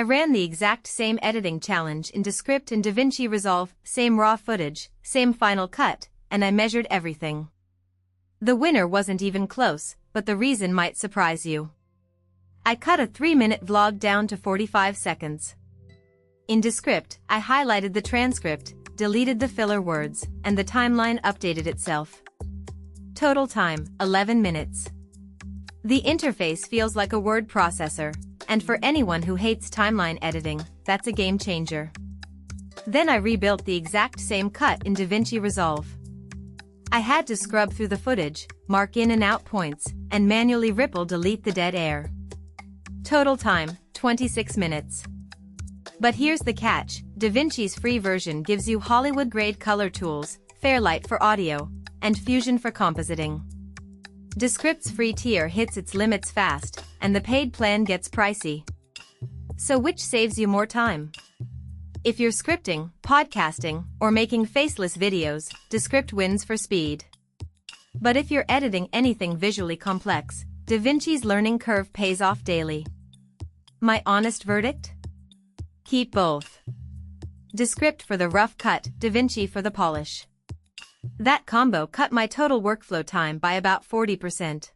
ran the exact same editing challenge in Descript and DaVinci Resolve, same raw footage, same final cut, and I measured everything. The winner wasn't even close, but the reason might surprise you. I cut a 3-minute vlog down to 45 seconds. In Descript, I highlighted the transcript, deleted the filler words, and the timeline updated itself. Total time, 11 minutes. The interface feels like a word processor, and for anyone who hates timeline editing, that's a game changer. Then I rebuilt the exact same cut in DaVinci Resolve. I had to scrub through the footage, mark in and out points, and manually delete the dead air. Total time, 26 minutes. But here's the catch, DaVinci's free version gives you Hollywood-grade color tools, Fairlight for audio, and Fusion for compositing. Descript's free tier hits its limits fast, and the paid plan gets pricey. So which saves you more time? If you're scripting, podcasting, or making faceless videos, Descript wins for speed. But if you're editing anything visually complex, DaVinci's learning curve pays off daily. My honest verdict? Keep both. Descript for the rough cut, DaVinci for the polish. That combo cut my total workflow time by about 40%.